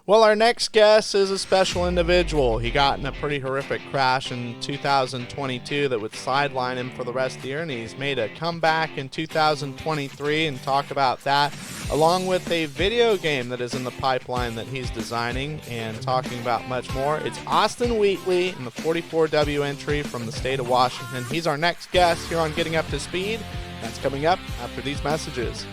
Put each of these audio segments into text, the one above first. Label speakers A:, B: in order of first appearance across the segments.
A: Well, our next guest is a special individual. He got in a pretty horrific crash in 2022 that would sideline him for the rest of the year, and he's made a comeback in 2023 and talk about that, along with a video game that is in the pipeline that he's designing and talking about much more. It's Austen Wheatley in the 44W entry from the state of Washington. He's our next guest here on Getting Up to Speed. That's coming up after these messages.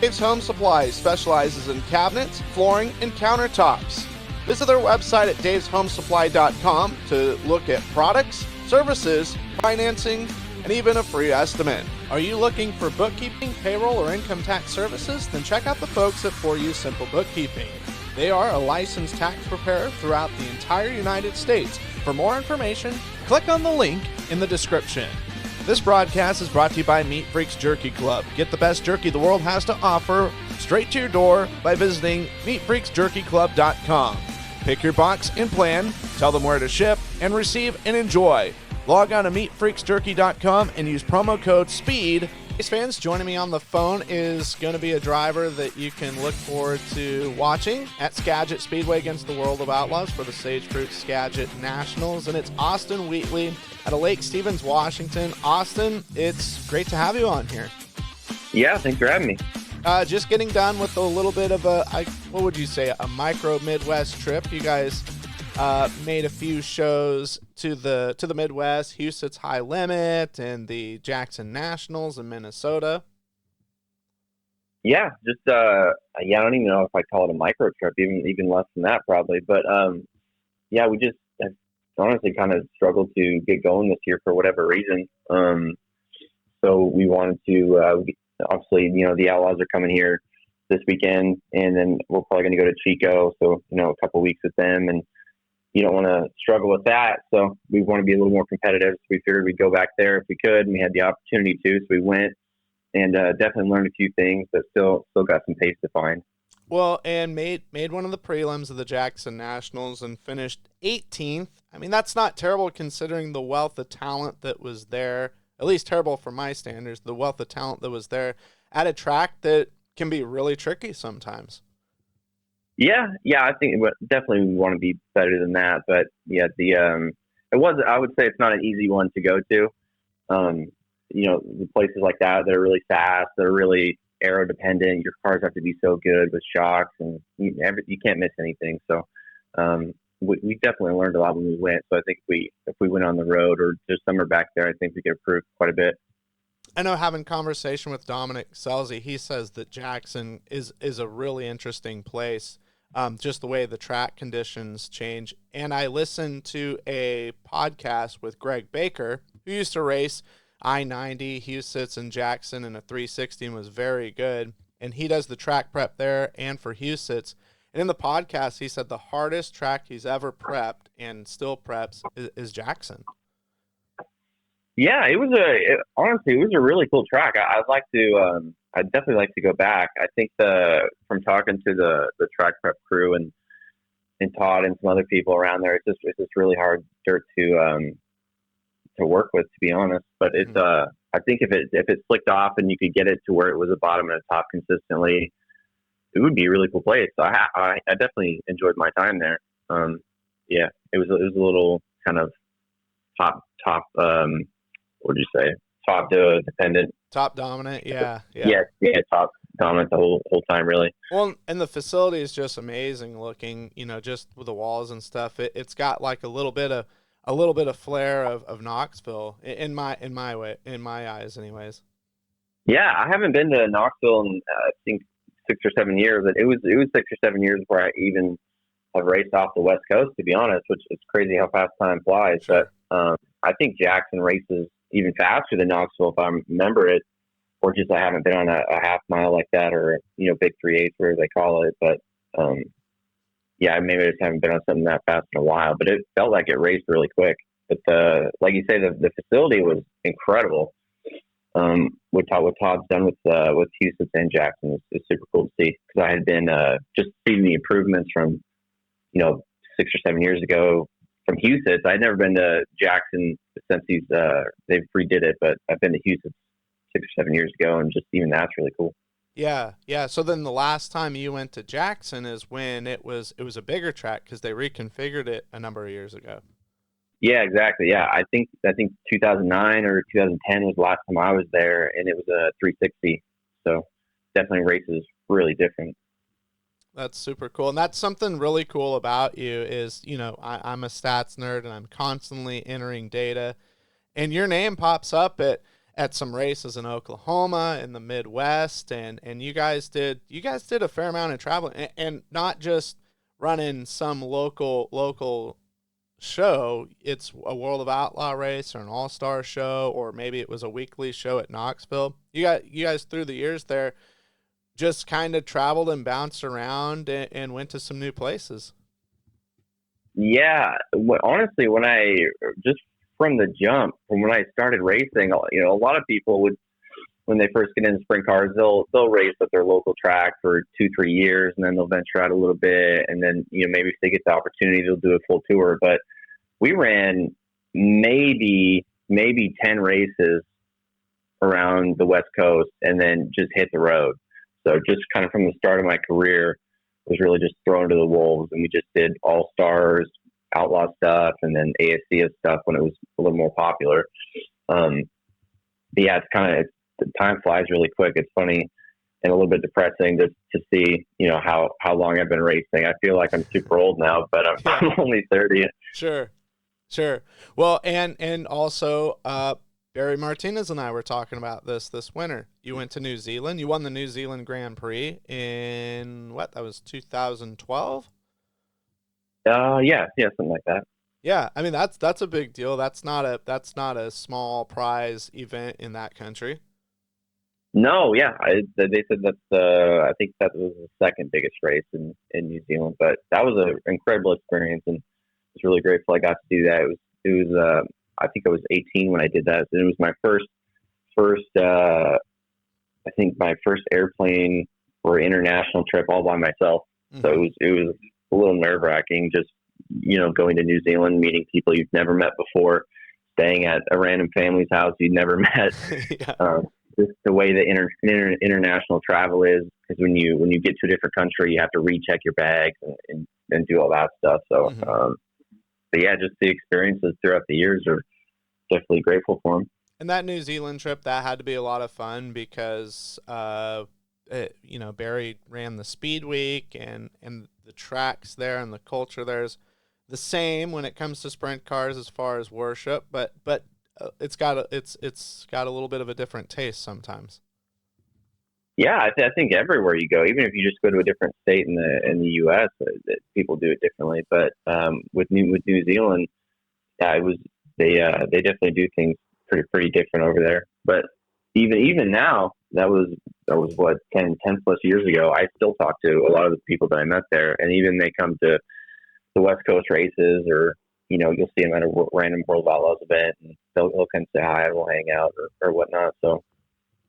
A: Dave's Home Supply specializes in cabinets, flooring, and countertops. Visit their website at daveshomesupply.com to look at products, services, financing, and even a free estimate. Are you looking for bookkeeping, payroll, or income tax services? Then check out the folks at For You Simple Bookkeeping. They are a licensed tax preparer throughout the entire United States. For more information, click on the link in the description. This broadcast is brought to you by Meat Freaks Jerky Club. Get the best jerky the world has to offer straight to your door by visiting meatfreaksjerkyclub.com. Pick your box and plan, tell them where to ship, and receive and enjoy. Log on to meatfreaksjerky.com and use promo code SPEED. Fans, joining me on the phone is going to be a driver that you can look forward to watching at Skagit Speedway against the World of Outlaws for the Sagefruit Skagit Nationals, and it's Austen Wheatley out of Lake Stevens, Washington. Austen, it's great to have you on here.
B: Yeah, thanks for having me.
A: Just getting done with a little bit of what would you say, a micro Midwest trip. You guys made a few shows to the Midwest, Huset's High Limit and the Jackson Nationals in Minnesota.
B: Yeah, just I don't even know if I call it a micro trip, even less than that probably. But yeah, we just have honestly kind of struggled to get going this year for whatever reason. So we wanted to obviously, the Outlaws are coming here this weekend, and then we're probably going to go to Chico. So a couple weeks with them, and you don't want to struggle with that. So we want to be a little more competitive. So we figured we'd go back there if we could, and we had the opportunity to. So we went and definitely learned a few things, but still got some pace to find.
A: Well, and made one of the prelims of the Jackson Nationals and finished 18th. I mean, that's not terrible considering the wealth of talent that was there, at least terrible for my standards, the wealth of talent that was there at a track that can be really tricky sometimes.
B: Yeah, I think definitely we want to be better than that. But yeah, I would say it's not an easy one to go to. The places like that are really fast, they're really aero dependent. Your cars have to be so good with shocks, and you can't miss anything. So we definitely learned a lot when we went. So I think if we went on the road or just somewhere back there, I think we could improve quite a bit.
A: I know, having conversation with Dominic Selzy, he says that Jackson is a really interesting place. Just the way the track conditions change. And I listened to a podcast with Greg Baker, who used to race I-90, Huset's, and Jackson in a 360 and was very good. And he does the track prep there and for Huset's. And in the podcast, he said the hardest track he's ever prepped and still preps is Jackson.
B: Yeah, honestly, it was a really cool track. I'd definitely like to go back. I think from talking to the track prep crew and Todd and some other people around there, it's just really hard dirt to work with, to be honest. But it's I think if it slicked off and you could get it to where it was a bottom and a top consistently, it would be a really cool place. So I definitely enjoyed my time there. Yeah, it was a little kind of top. What would you say? Top dependent.
A: Top dominant, yeah.
B: Top dominant the whole time, really.
A: Well, and the facility is just amazing looking. Just with the walls and stuff. It's got like a little bit of flair of Knoxville in my eyes, anyways.
B: Yeah, I haven't been to Knoxville in I think 6 or 7 years. But it was 6 or 7 years before I even have raced off the West Coast, to be honest. Which is crazy how fast time flies. Sure. But I think Jackson races even faster than Knoxville, if I remember it, or just I haven't been on a half mile like that, or big 3/8, whatever they call it. But yeah, maybe I just haven't been on something that fast in a while. But it felt like it raced really quick. But like you say, the facility was incredible. What Todd's done with Huset's and Jackson is super cool to see, because I had been just seeing the improvements from 6 or 7 years ago. From Huset's, I'd never been to Jackson since they've redid it, but I've been to Huset's 6 or 7 years ago, and just even that's really cool.
A: Yeah, yeah. So then the last time you went to Jackson is when it was a bigger track because they reconfigured it a number of years ago.
B: Yeah, exactly. Yeah, I think 2009 or 2010 was the last time I was there, and it was a 360. So definitely races really different.
A: That's super cool. And that's something really cool about you is, I'm a stats nerd and I'm constantly entering data. And your name pops up at some races in Oklahoma, in the Midwest, and you guys did a fair amount of traveling and not just running some local show. It's a World of Outlaw race or an All Star show, or maybe it was a weekly show at Knoxville. You guys through the years there just kind of traveled and bounced around and went to some new places.
B: Yeah, honestly, when I just from the jump, from when I started racing, a lot of people would when they first get into sprint cars, they'll race at their local track for 2-3 years, and then they'll venture out a little bit, and then maybe if they get the opportunity, they'll do a full tour. But we ran maybe 10 races around the West Coast, and then just hit the road. So just kind of from the start of my career, was really just thrown to the wolves, and we just did all stars, outlaw stuff, and then ASCS stuff when it was a little more popular. But yeah, it's kind of the time flies really quick. It's funny and a little bit depressing to see how long I've been racing. I feel like I'm super old now, but I'm,
A: Yeah,
B: I'm only 30.
A: sure, sure. Well, and also, Barry Martinez and I were talking about this winter. You went to New Zealand. You won the New Zealand Grand Prix in what? That was 2012.
B: Yeah, something like that.
A: Yeah, I mean that's a big deal. That's not a small prize event in that country.
B: No, yeah, they said that's I think that was the second biggest race in New Zealand, but that was an incredible experience, and I was really grateful I got to do that. It was I think I was 18 when I did that, and it was my first I think my first airplane or international trip all by myself. So
A: Hmm.
B: it was a little nerve wracking, just going to New Zealand, meeting people you've never met before, staying at a random family's house you'd never met.
A: Yeah.
B: Um, just the way the international travel is, because when you get to a different country, you have to recheck your bags and do all that stuff. So,
A: Hmm.
B: but yeah, just the experiences throughout the years are definitely grateful for them.
A: And that New Zealand trip, that had to be a lot of fun because, Barry ran the Speed Week and the tracks there and the culture there's the same when it comes to sprint cars as far as worship, but it's got a little bit of a different taste sometimes.
B: Yeah, I think everywhere you go, even if you just go to a different state in the U.S., people do it differently. But with New Zealand, yeah, it was they definitely do things pretty different over there. But even now, that was what 10 plus years ago. I still talk to a lot of the people that I met there, and even they come to the West Coast races, or you'll see them at a random World of Outlaws event, and they'll come say hi, and we'll hang out or whatnot. So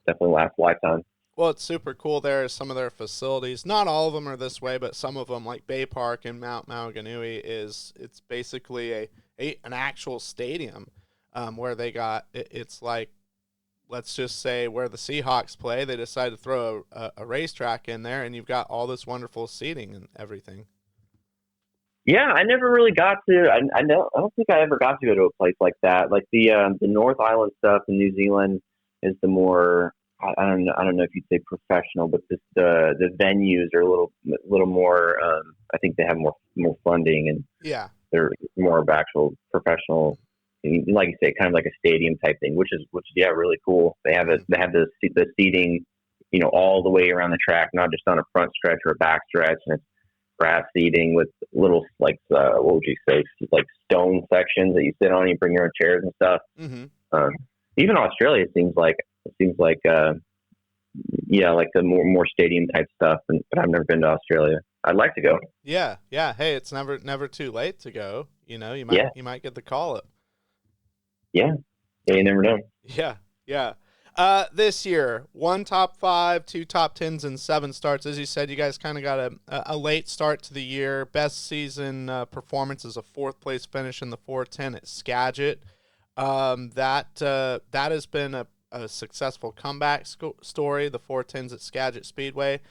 B: definitely last lifetime.
A: Well, it's super cool there. Some of their facilities, not all of them are this way, but some of them, like Bay Park in Mount Maunganui, it's basically an actual stadium where they got it's like, let's just say where the Seahawks play. They decided to throw a racetrack in there, and you've got all this wonderful seating and everything.
B: Yeah, I never really got to. I don't think I ever got to go to a place like that. Like the North Island stuff in New Zealand is the more. I don't know if you'd say professional, but the venues are a little more. I think they have more funding, and
A: Yeah.
B: they're more of actual professional. Like you say, kind of like a stadium type thing, which yeah, really cool. They have it.
A: Mhm.
B: They have the seating, all the way around the track, not just on a front stretch or a back stretch, and it's grass seating with little like what would you say, like stone sections that you sit on. You bring your own chairs and stuff.
A: Mhm.
B: Um, Even Australia seems like yeah, like the more stadium type stuff. But I've never been to Australia. I'd like to go.
A: Yeah. Yeah. Hey, it's never too late to go. You might
B: Yeah,
A: get the call up.
B: yeah, yeah. You never know.
A: Yeah, yeah. This year, one top five, two top tens, and seven starts. As you said, you guys kind of got a late start to the year. Best season performance is a fourth place finish in the 410 at Skagit. That has been a successful comeback story, the 410s at Skagit Speedway.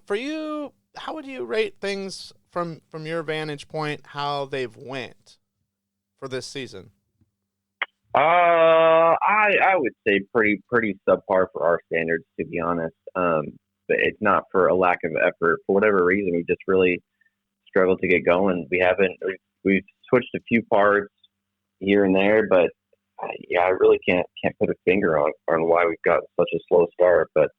A: For you, how would you rate things from your vantage point, how they've went for this season?
B: I would say pretty subpar for our standards, to be honest. But it's not for a lack of effort. For whatever reason, we just really struggled to get going. We've switched a few parts here and there, but yeah, I really can't put a finger on why we've got such a slow start. But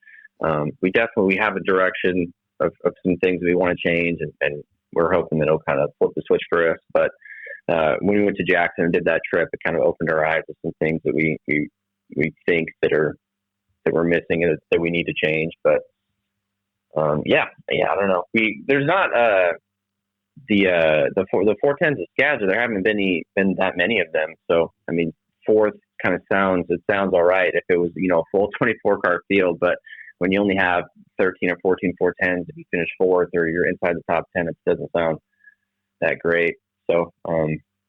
B: we have a direction of some things we want to change, and we're hoping that it'll kind of flip the switch for us. But when we went to Jackson and did that trip, it kind of opened our eyes to some things that we think that we're missing and that we need to change. But yeah, I don't know. There's not the 410s at Skagit. There haven't been that many of them. So I mean, fourth kind of sounds all right if it was a full 24 car field, but when you only have 13 or 14 410s, if you finish fourth or you're inside the top 10, it doesn't sound that great. So,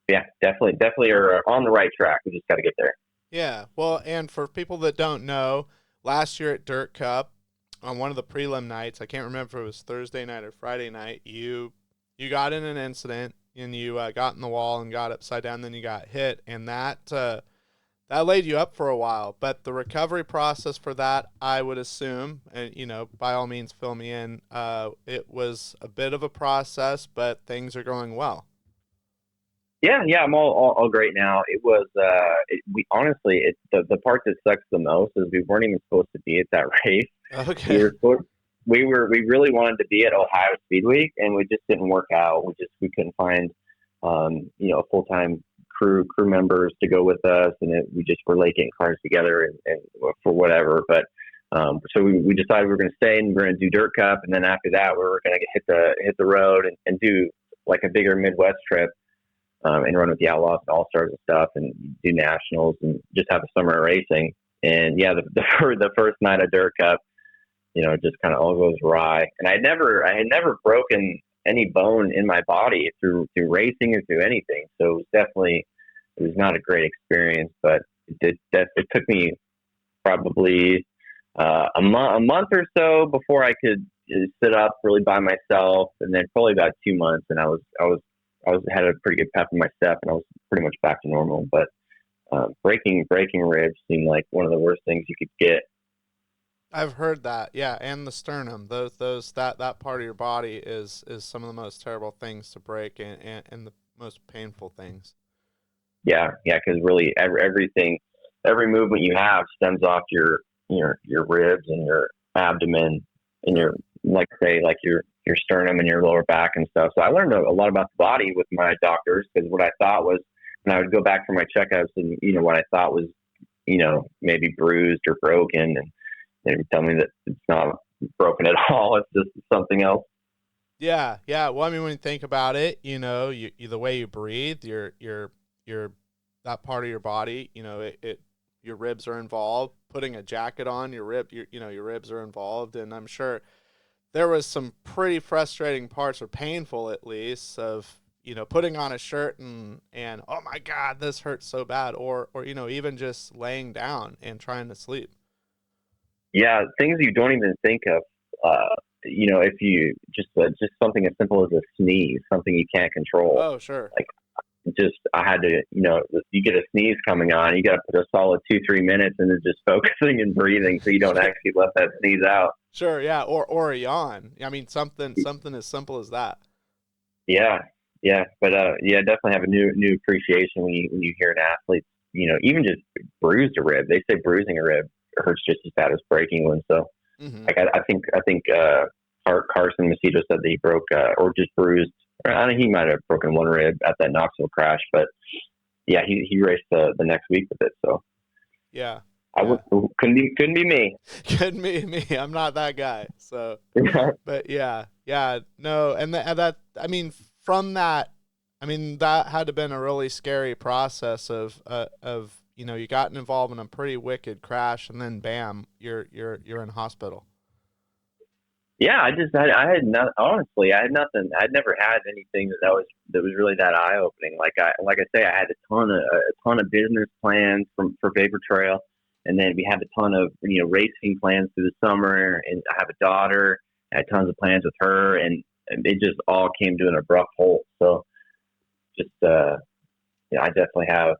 B: yeah, definitely are on the right track. We just got to get there.
A: Yeah, well, and for people that don't know, last year at Dirt Cup, on one of the prelim nights, I can't remember if it was Thursday night or Friday night, you got in an incident and you got in the wall and got upside down, then you got hit, and that laid you up for a while. But the recovery process for that, I would assume, and by all means, fill me in. It was a bit of a process, but things are going well.
B: Yeah, I'm all great now. It was the part that sucks the most is we weren't even supposed to be at that race.
A: Okay.
B: We really wanted to be at Ohio Speed Week, and we just didn't work out. We couldn't find full time crew members to go with us, and we just were late getting cars together and for whatever. But so we decided we were going to stay and we're going to do Dirt Cup, and then after that we were going to hit the road and do like a bigger Midwest trip. And run with the Outlaws and All-Stars and stuff and do nationals and just have a summer of racing. And yeah, the first night of Dirt Cup, it just kind of all goes awry. And I had never broken any bone in my body through racing or through anything. So it was not a great experience, but it took me probably a month or so before I could sit up really by myself. And then probably about 2 months. And I had a pretty good pep in my step, and I was pretty much back to normal. But breaking ribs seemed like one of the worst things you could get.
A: I've heard that, yeah, and the sternum. That part of your body is some of the most terrible things to break, and the most painful things.
B: Yeah, because really every movement you have stems off your ribs and your abdomen and your your sternum and your lower back and stuff. So I learned a lot about the body with my doctors, because what I thought was, when I would go back for my checkups and, what I thought was, maybe bruised or broken, and they would tell me that it's not broken at all. It's just something else.
A: Yeah. Well, I mean, when you think about it, the way you breathe, your that part of your body, your ribs are involved. Putting a jacket on your ribs are involved, and I'm sure there was some pretty frustrating parts, or painful at least, of putting on a shirt and oh my God, this hurts so bad, or even just laying down and trying to sleep.
B: Yeah, things you don't even think of. If you just something as simple as a sneeze, something you can't control.
A: Oh, sure.
B: Like, I had to, you get a sneeze coming on, you got to put a solid 2-3 minutes into just focusing and breathing, so you don't actually let that sneeze out.
A: Sure, yeah, or a yawn. I mean, something as simple as that.
B: Yeah, but definitely have a new appreciation when you hear an athlete, even just bruised a rib. They say bruising a rib hurts just as bad as breaking one. So, like I think Carson Macedo said that he broke or just bruised. I think he might have broken one rib at that Knoxville crash, but yeah, he raced the next week with it. So
A: yeah.
B: Couldn't be me.
A: Couldn't be me. I'm not that guy. So, but yeah, no, and that I mean, from that, that had to been a really scary process of you gotten involved in a pretty wicked crash, and then bam, you're in hospital.
B: Yeah, I had not, honestly, I had nothing. I'd never had anything that was really that eye opening. Like I say, I had a ton of business plans for Vapor Trail. And then we had a ton of, racing plans through the summer, and I have a daughter. I had tons of plans with her, and it just all came to an abrupt halt. So just, I definitely have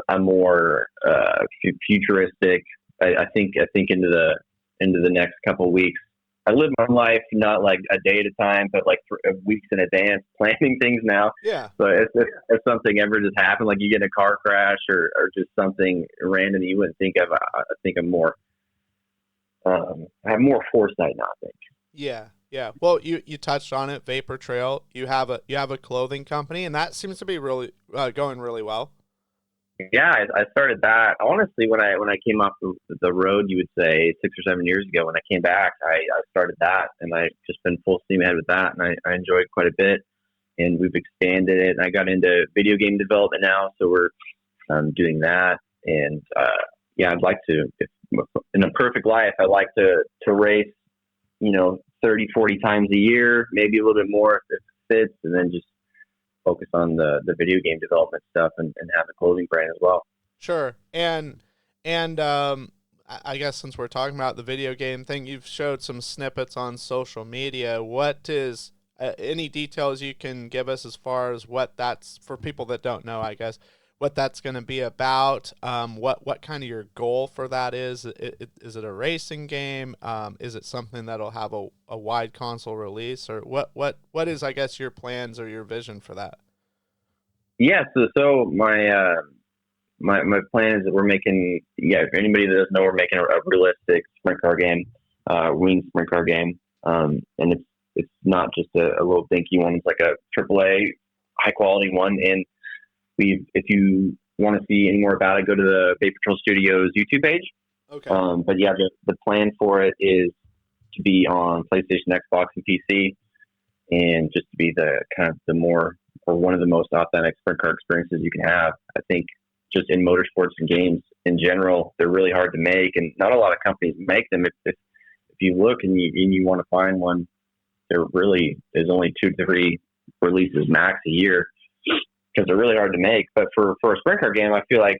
B: a more futuristic. I think into the next couple of weeks. I live my life not like a day at a time, but like weeks in advance, planning things now.
A: Yeah.
B: So if something ever just happened, like you get in a car crash or just something random you wouldn't think of, I think I'm more. I have more foresight now, I think.
A: Yeah. Yeah. Well, you touched on it, Vapor Trail. You have a clothing company, and that seems to be really going really well.
B: Yeah, I started that honestly when I came off the road. You would say 6 or 7 years ago. When I came back, I started that, and I've just been full steam ahead with that, and I enjoy it quite a bit. And we've expanded it. And I got into video game development now, so we're doing that. And I'd like to, if, in a perfect life, I'd like to race, 30, 40 times a year, maybe a little bit more if it fits, and then just focus on the video game development stuff and have a clothing brand as well.
A: Sure. And I guess since we're talking about the video game thing, you've showed some snippets on social media. What is any details you can give us as far as what that's, for people that don't know, I guess, what that's going to be about? What kind of your goal for that is? Is it a racing game? Is it something that'll have a wide console release, or what is, I guess, your plans or your vision for that?
B: Yeah. So my plan is that we're making, if anybody that doesn't know, we're making a realistic sprint car game, wing sprint car game. And it's not just a little dinky one. It's like a AAA high quality one. And if you want to see any more about it, go to the Vapor Trail Studios YouTube page.
A: Okay.
B: But yeah, the plan for it is to be on PlayStation, Xbox, and PC, and just to be the kind of the more, or one of the most authentic sprint car experiences you can have. I think just in motorsports and games in general, they're really hard to make, and not a lot of companies make them. If you look and you want to find one, there really is only 2 to 3 releases max a year, because they're really hard to make. But for a sprint car game, I feel like,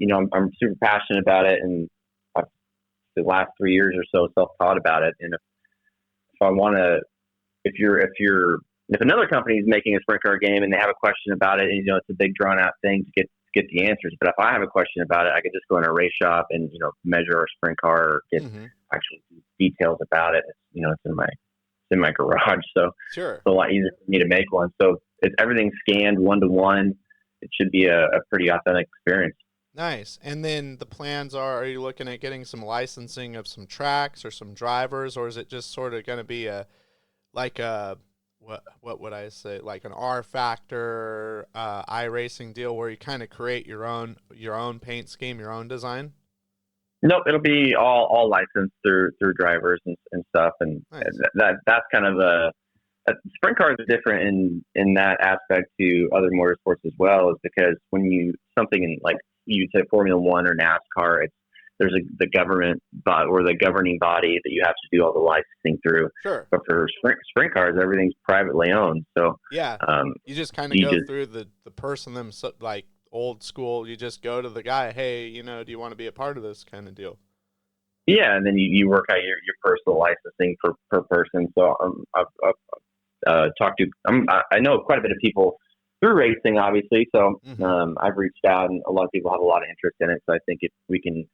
B: I'm super passionate about it, and I've, the last 3 years or so, self-taught about it. And if I want to, if another company is making a sprint car game and they have a question about it, and it's a big drawn out thing to get the answers. But if I have a question about it, I could just go in a race shop and measure our sprint car or get actual details about it. It's in my garage, so
A: sure,
B: it's a lot easier for me to make one. So if everything's scanned 1-to-1, it should be a pretty authentic experience.
A: Nice. And then the plans are you looking at getting some licensing of some tracks or some drivers, or is it just sort of going to be what would I say, like an R Factor iRacing deal where you kind of create your own paint scheme, your own design?
B: Nope, it'll be all licensed through drivers and stuff, and
A: nice.
B: That's kind of sprint cars are different in that aspect to other motorsports as well, is because when something in, like you say, Formula One or NASCAR, there's the government or the governing body that you have to do all the licensing through.
A: Sure.
B: But for sprint cars, everything's privately owned. So
A: yeah, you just kind of go through the person like old school. You just go to the guy, hey, do you want to be a part of this kind of deal?
B: Yeah, and then you work out your personal licensing per person. So I've talked to I know quite a bit of people through racing, obviously. So I've reached out, and a lot of people have a lot of interest in it. So I think if we can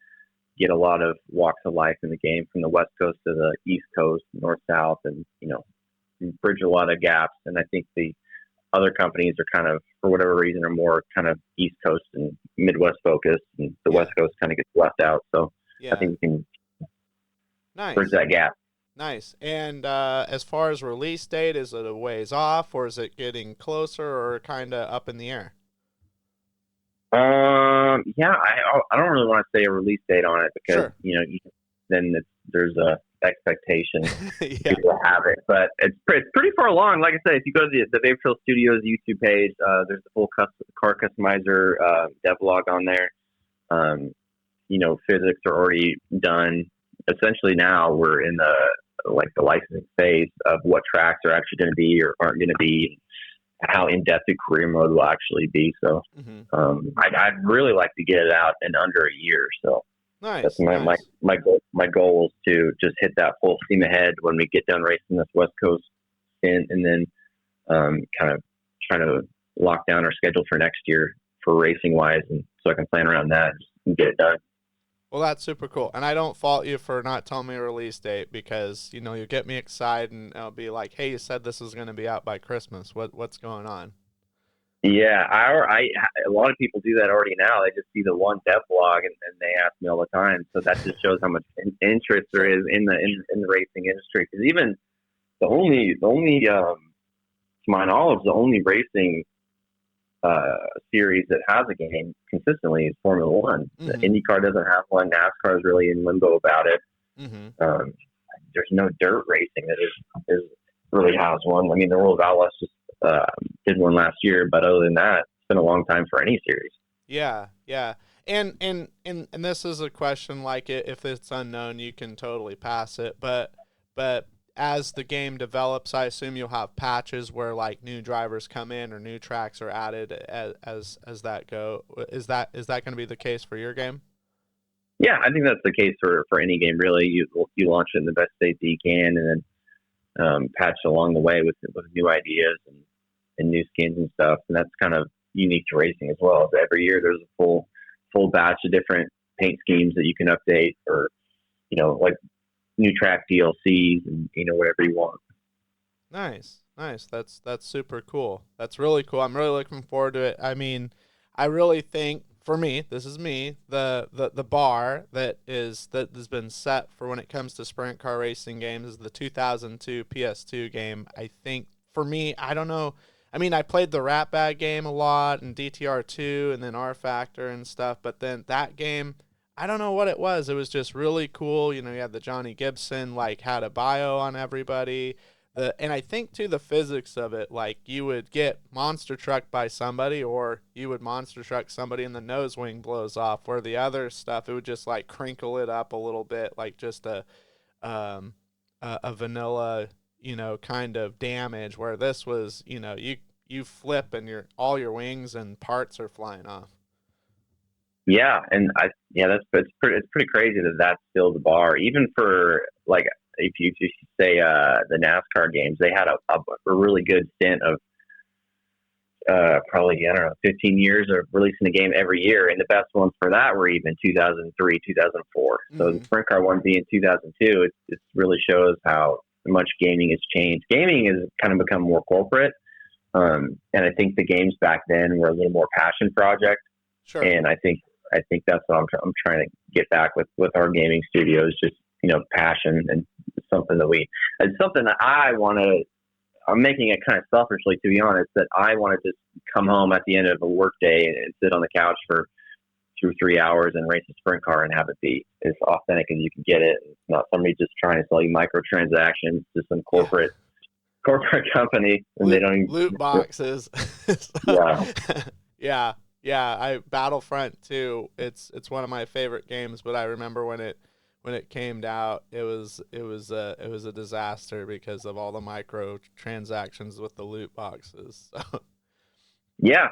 B: get a lot of walks of life in the game, from the West Coast to the East Coast, North South, and bridge a lot of gaps. And I think the other companies are kind of, for whatever reason, are more kind of East Coast and Midwest focused, and the West Coast kind of gets left out. So I think we can bridge that gap.
A: Nice. And as far as release date, is it a ways off, or is it getting closer, or kind of up in the air?
B: I don't really want to say a release date on it, because then there's a expectation people have it. But it's pretty far along. Like I said, if you go to the Vapor Trail Studios YouTube page, there's the full car customizer devlog on there. Physics are already done. Essentially, now we're in the licensing phase of what tracks are actually going to be or aren't going to be, how in-depth the career mode will actually be. So I'd really like to get it out in under a year. So
A: Nice,
B: That's
A: nice.
B: my goal. My goal is to just hit that full steam ahead when we get done racing this West Coast stint, and then kind of trying to lock down our schedule for next year for racing wise, and so I can plan around that and get it done.
A: Well, that's super cool. And I don't fault you for not telling me a release date because, you know, you get me excited and I'll be like, hey, you said this was going to be out by Christmas. What's going on?
B: Yeah, a lot of people do that already now. They just see the one dev blog and they ask me all the time. So that just shows how much interest there
A: Sure.
B: is in the racing industry. Because even to my knowledge, the only racing series that has a game consistently is Formula One.
A: Mm-hmm.
B: IndyCar doesn't have one. NASCAR is really in limbo about it.
A: Mm-hmm.
B: Um, there's no dirt racing that is really has one. I mean, the World of Outlaws just did one last year, but other than that, it's been a long time for any series.
A: Yeah, yeah. And this is a question like if it's unknown, you can totally pass it. But as the game develops, I assume you'll have patches where like new drivers come in or new tracks are added as that go. Is that going to be the case for your game?
B: Yeah, I think that's the case for any game. Really, you launch it in the best state that you can, and then patch along the way with new ideas and new skins and stuff. And that's kind of unique to racing as well. So every year there's a full batch of different paint schemes that you can update, or like new track DLCs and whatever you want.
A: Nice, nice. That's super cool. That's really cool. I'm really looking forward to it. I mean, I really think for me, this is me, the bar that has been set for when it comes to sprint car racing games is the 2002 PS2 game. I think for me, I don't know. I mean, I played the Rat Bag game a lot and DTR2 and then R Factor and stuff, but then that game I don't know what it was. It was just really cool. You know, you had the Johnny Gibson, like, had a bio on everybody. And I think too the physics of it, like you would get monster trucked by somebody, or you would monster truck somebody and the nose wing blows off. Where the other stuff, it would just like crinkle it up a little bit, like just um, a vanilla, kind of damage. Where this was, you flip and all your wings and parts are flying off.
B: Yeah, and it's pretty crazy that that's still the bar, even for like if you say the NASCAR games, they had a really good stint of probably I don't know 15 years of releasing a game every year, and the best ones for that were even 2003, 2004. So the
A: Mm-hmm.
B: sprint car one being 2002, it really shows how much gaming has changed. Gaming has kind of become more corporate, and I think the games back then were a little more passion project,
A: Sure.
B: and I think that's what I'm trying to get back with our gaming studios, just passion and something that it's something that I want to. I'm making it kind of selfishly, to be honest, that I want to just come home at the end of a work day and sit on the couch for 2 or 3 hours and race a sprint car and have it be as authentic as you can get it. It's not somebody just trying to sell you microtransactions to some
A: Yeah.
B: corporate company, and they don't
A: Loot
B: even.
A: boxes. So,
B: Yeah,
A: yeah, yeah. I Battlefront 2. It's one of my favorite games, but I remember when it came out, it was a disaster because of all the micro transactions with the loot boxes. So,
B: yeah.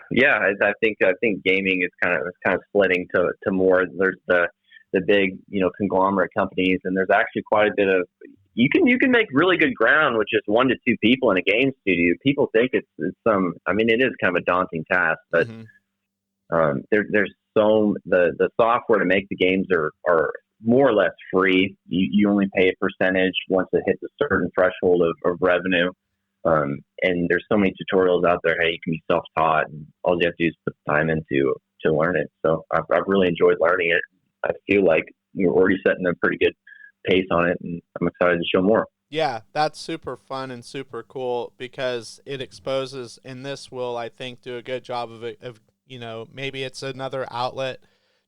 B: I think gaming is kind of splitting to more. There's the big conglomerate companies, and there's actually quite a bit of you can make really good ground with just 1 to 2 people in a game studio. People think it's some. I mean, it is kind of a daunting task, but
A: hmm
B: there's the software to make the games are more or less free. You only pay a percentage once it hits a certain threshold of revenue. And there's so many tutorials out there. Hey, you can be self-taught, and all you have to do is put the time into to learn it. So I've really enjoyed learning it. I feel like you're already setting a pretty good pace on it, and I'm excited to show more.
A: yeah, that's super fun and super cool because it exposes, and this will, I think, do a good job of it. Maybe it's another outlet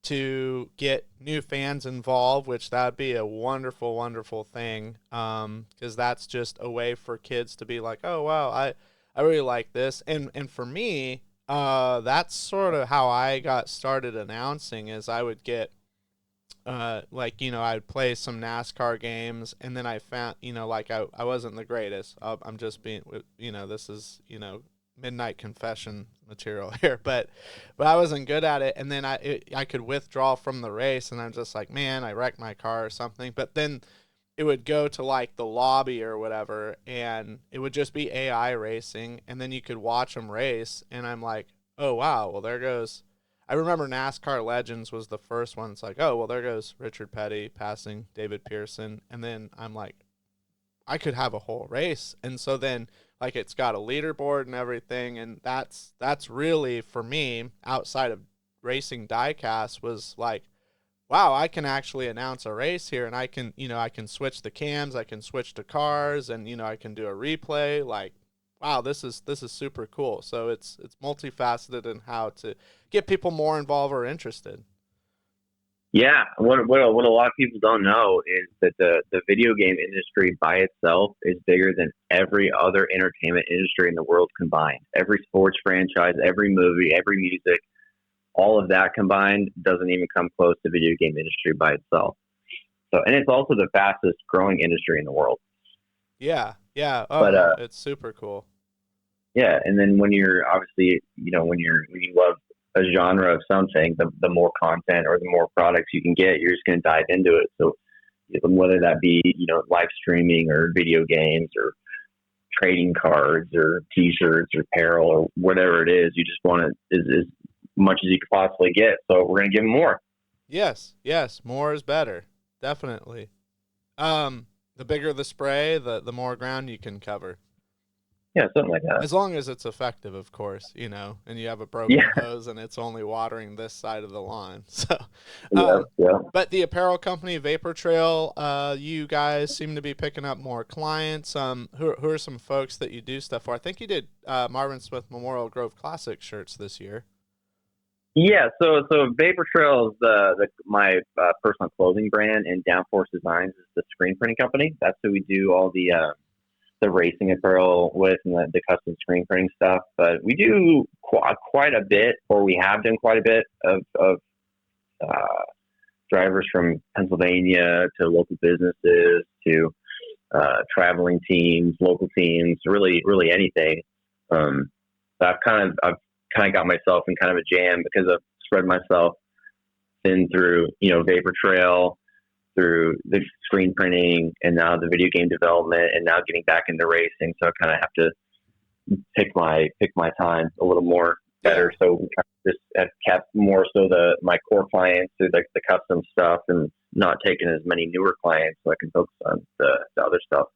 A: to get new fans involved, which that'd be a wonderful, wonderful thing. Because that's just a way for kids to be like, oh wow, I really like this, and for me, that's sort of how I got started announcing. Is I would get like I'd play some NASCAR games, and then I found like I wasn't the greatest. I'm just being this is midnight confession material here, but I wasn't good at it, and then I could withdraw from the race, and I'm just like, man, I wrecked my car or something. But then it would go to like the lobby or whatever, and it would just be AI racing, and then you could watch them race, and I'm like, oh wow, well there goes. I remember NASCAR Legends was the first one. It's like, oh well, there goes Richard Petty passing David Pearson, and then I'm like, I could have a whole race. And so then like it's got a leaderboard and everything, and that's really for me outside of racing diecast was like, wow, I can actually announce a race here, and I can, I can switch the cams, I can switch to cars, and I can do a replay. Like, wow, this is super cool. So it's multifaceted in how to get people more involved or interested.
B: Yeah, what a lot of people don't know is that the video game industry by itself is bigger than every other entertainment industry in the world combined. Every sports franchise, every movie, every music, all of that combined doesn't even come close to video game industry by itself. So, and it's also the fastest growing industry in the world.
A: Yeah, yeah. Oh
B: But
A: no, it's super cool.
B: yeah, and then when you're obviously, when you love a genre of something, the more content or the more products you can get, you're just going to dive into it. So whether that be, live streaming or video games or trading cards or t-shirts or apparel or whatever it is, you just want to as much as you could possibly get. So we're going to give them more.
A: Yes, yes, more is better. Definitely. The bigger the spray, the more ground you can cover.
B: Yeah, something like that.
A: As long as it's effective, of course, and you have a broken hose and it's only watering this side of the lawn. So,
B: yeah.
A: But the apparel company Vapor Trail, you guys seem to be picking up more clients. Who are some folks that you do stuff for? I think you did Marvin Smith Memorial Grove Classic shirts this year.
B: Yeah, so Vapor Trail is my personal clothing brand, and Downforce Designs is the screen printing company. That's who we do all the racing apparel with and the custom screen printing stuff. But we do quite a bit, or we have done quite a bit of drivers from Pennsylvania to local businesses to traveling teams, local teams, really anything. So I've kind of got myself in kind of a jam because I've spread myself thin through Vapor Trail, through the screen printing, and now the video game development, and now getting back into racing. So I kind of have to pick my time a little more better. Yeah. So we kind of just have kept more so my core clients through the custom stuff, and not taking as many newer clients, so I can focus on the other stuff.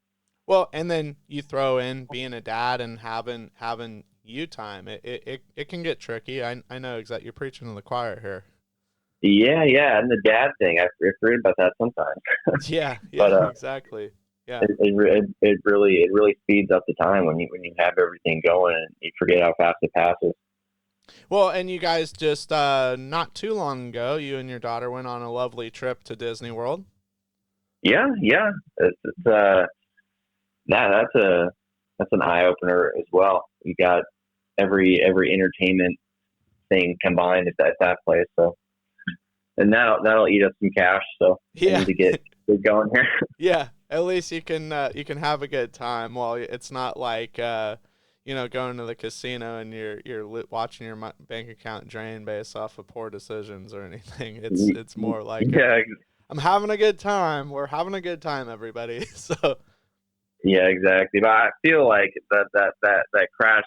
A: Well, and then you throw in being a dad and having you time. It can get tricky. I know exactly. You're preaching to the choir here.
B: Yeah, and the dad thing, I forget about that sometimes.
A: yeah,
B: but,
A: exactly. Yeah,
B: it really speeds up the time when you have everything going, and you forget how fast it passes.
A: Well, and you guys just not too long ago, you and your daughter went on a lovely trip to Disney World.
B: Yeah, that's an eye opener as well. You got every entertainment thing combined at that place. So. And that'll eat up some cash, so I need to get going here.
A: Yeah, at least you can have a good time. Well, it's not like going to the casino and you're watching your bank account drain based off of poor decisions or anything. It's more like I'm having a good time. We're having a good time, everybody. So
B: yeah, exactly. But I feel like that crash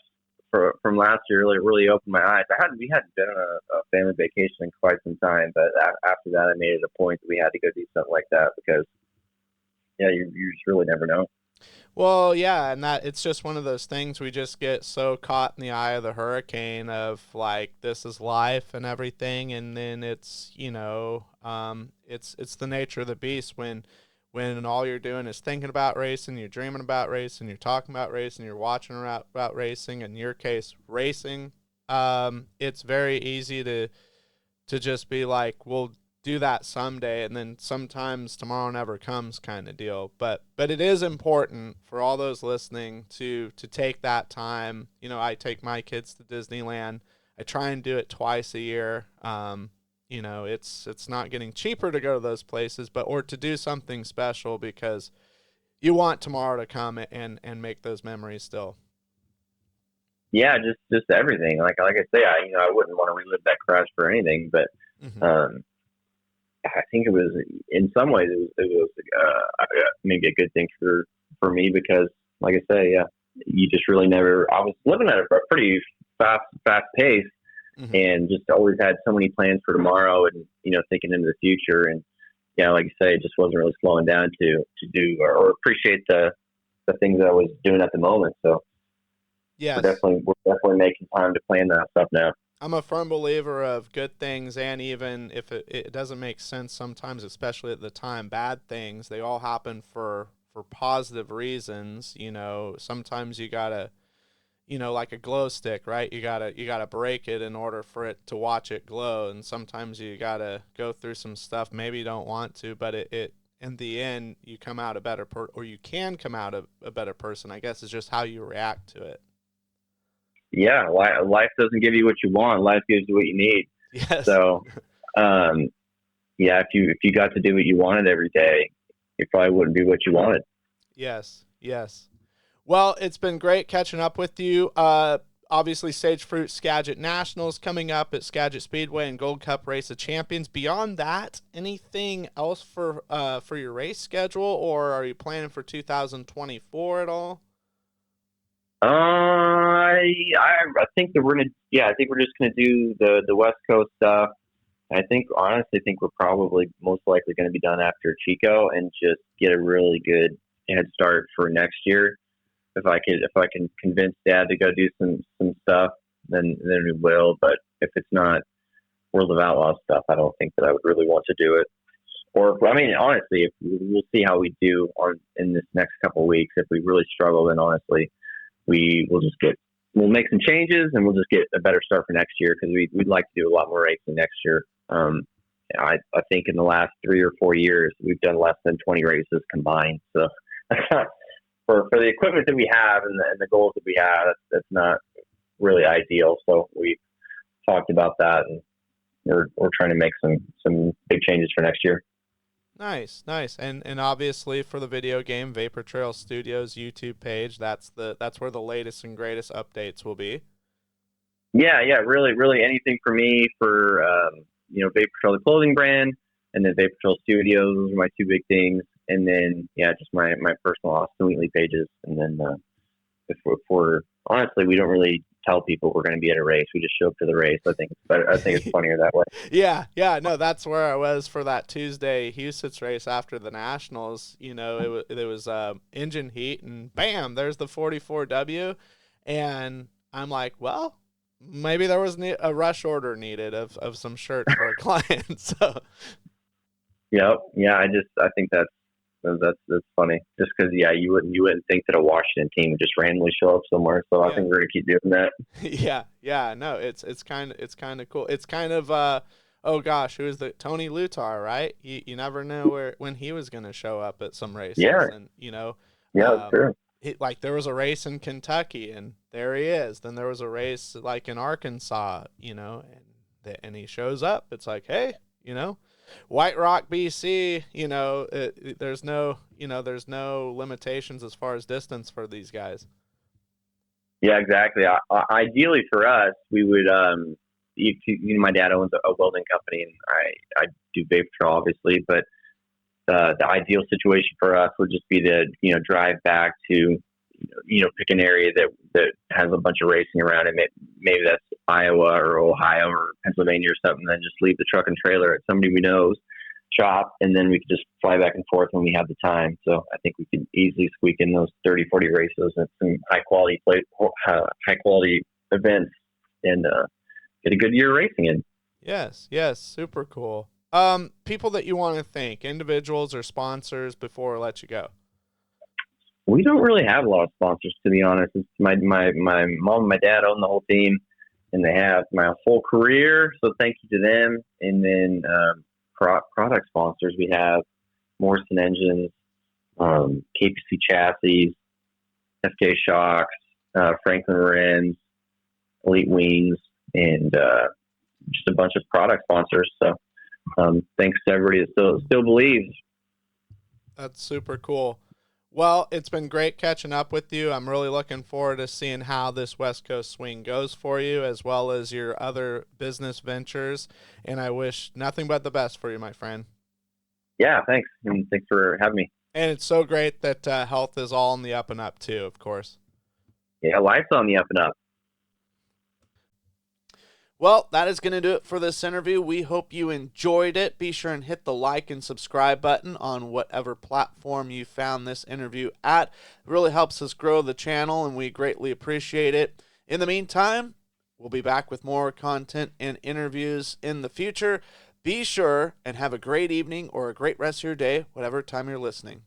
B: from last year really opened my eyes. We hadn't been on a family vacation in quite some time, but after that, I made it a point that we had to go do something like that because, you just really never know.
A: Well, yeah, and that it's just one of those things we just get so caught in the eye of the hurricane of like this is life and everything, and then it's it's the nature of the beast when all you're doing is thinking about racing, you're dreaming about racing, you're talking about racing, you're watching about racing, in your case, racing, it's very easy to just be like, we'll do that someday, and then sometimes tomorrow never comes kind of deal. But it is important for all those listening to take that time. I take my kids to Disneyland. I try and do it twice a year. It's not getting cheaper to go to those places, or to do something special because you want tomorrow to come and make those memories still.
B: yeah, just everything. Like I say, I wouldn't want to relive that crash for anything, but
A: Hmm.
B: um, I think it was in some ways it was maybe a good thing for me because, like I say, yeah, you just really never. I was living at a pretty fast pace,
A: Hmm.
B: and just always had so many plans for tomorrow, and thinking into the future, and yeah, like you say, it just wasn't really slowing down to do or appreciate the things that I was doing at the moment. So
A: Yes.
B: we're definitely making time to plan that stuff now.
A: I'm a firm believer of good things, and even if it doesn't make sense sometimes, especially at the time, bad things, they all happen for positive reasons. Sometimes you gotta, like a glow stick, right? You gotta break it in order for it to watch it glow, and sometimes you gotta go through some stuff maybe you don't want to, but it in the end you come out a better or you can come out a better person. I guess it's just how you react to it.
B: Yeah, life doesn't give you what you want. Life gives you what you need.
A: Yes.
B: So, um, yeah, if you got to do what you wanted every day, it probably wouldn't be what you wanted.
A: Yes. Yes. Well, it's been great catching up with you. Obviously, Sage Fruit Skagit Nationals coming up at Skagit Speedway and Gold Cup Race of Champions. Beyond that, anything else for your race schedule, or are you planning for 2024 at all?
B: I think that we're gonna yeah I think we're just gonna do the West Coast stuff. I think honestly think we're probably most likely going to be done after Chico and just get a really good head start for next year. If I can convince Dad to go do some stuff, then we will. But if it's not World of Outlaws stuff, I don't think that I would really want to do it. Or I mean, honestly, if we'll see how we do on in this next couple of weeks. If we really struggle, then honestly, we'll make some changes and we'll just get a better start for next year because we'd like to do a lot more racing next year. I think in the last 3 or 4 years we've done less than 20 races combined. So for the equipment that we have and the goals that we have, that's not really ideal. So we talked about that and we're trying to make some big changes for next year.
A: Nice, nice, and obviously for the video game Vapor Trail Studios YouTube page, that's where the latest and greatest updates will be.
B: Yeah, really, really anything for me for Vapor Trail, the clothing brand, and then Vapor Trail Studios. Those are my two big things. And then yeah, just my personal Austen Wheatley pages. And then if we're honestly, we don't really tell people we're going to be at a race. We just show up to the race. I think it's better. I think it's funnier that way.
A: Yeah, yeah, no, that's where I was for that Tuesday Houston's race after the Nationals. It was engine heat, and bam, there's the 44W, and I'm like, well, maybe there was a rush order needed of some shirts for a client. So
B: Yep. Yeah. I think that's funny. Just because yeah, you wouldn't think that a Washington team would just randomly show up somewhere. So I
A: yeah,
B: think we're gonna keep doing that.
A: yeah, yeah, no, it's kind of cool. It's kind of oh gosh, who is the Tony Lutar, right? You never know when he was gonna show up at some races,
B: Yeah.
A: and
B: Yeah. That's
A: um,
B: true.
A: like there was a race in Kentucky, and there he is. Then there was a race like in Arkansas, and he shows up. It's like, hey, White Rock, BC. There's no limitations as far as distance for these guys.
B: Yeah. Exactly. Ideally for us, we would my dad owns a welding company, and I do vapor trail obviously, but the ideal situation for us would just be to drive back to pick an area that has a bunch of racing around it. Maybe that's Iowa or Ohio or Pennsylvania or something. Then just leave the truck and trailer at somebody we know's shop, and then we could just fly back and forth when we have the time. So I think we could easily squeak in those 30, 40 races and some high quality events, and get a good year racing in.
A: Yes, yes, super cool. People that you want to thank, individuals or sponsors, before I let you go.
B: We don't really have a lot of sponsors, to be honest. It's my mom and my dad own the whole team, and they have my whole career. So thank you to them. And then product sponsors, we have Morrison Engines, KPC Chassis, FK Shocks, Franklin Rims, Elite Wings, and just a bunch of product sponsors. So thanks to everybody that still believes.
A: That's super cool. Well, it's been great catching up with you. I'm really looking forward to seeing how this West Coast swing goes for you, as well as your other business ventures. And I wish nothing but the best for you, my friend.
B: Yeah, thanks. And thanks for having me.
A: And it's so great that health is all in the up and up, too, of course.
B: Yeah, life's on the up and up.
A: Well, that is going to do it for this interview. We hope you enjoyed it. Be sure and hit the like and subscribe button on whatever platform you found this interview at. It really helps us grow the channel, and we greatly appreciate it. In the meantime, we'll be back with more content and interviews in the future. Be sure and have a great evening or a great rest of your day, whatever time you're listening.